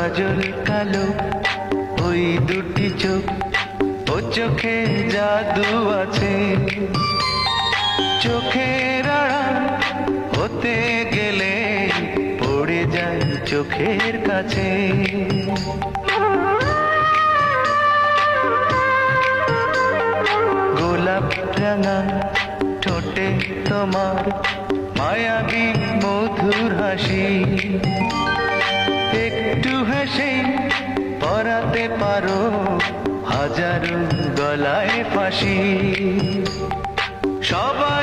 কাজল কালো ওই দুটি চোখ, ও চোখে জাদু আছে। চোখের আড়াল হতে গেলে পড়ে যায় চোখের কাছে। গোলাপ রাঙা ঠোঁটে তোমার মায়াবী মধুর হাসি, একটু হেসে পরাতে পারো হাজারো গলায় ফাঁসি। সবাই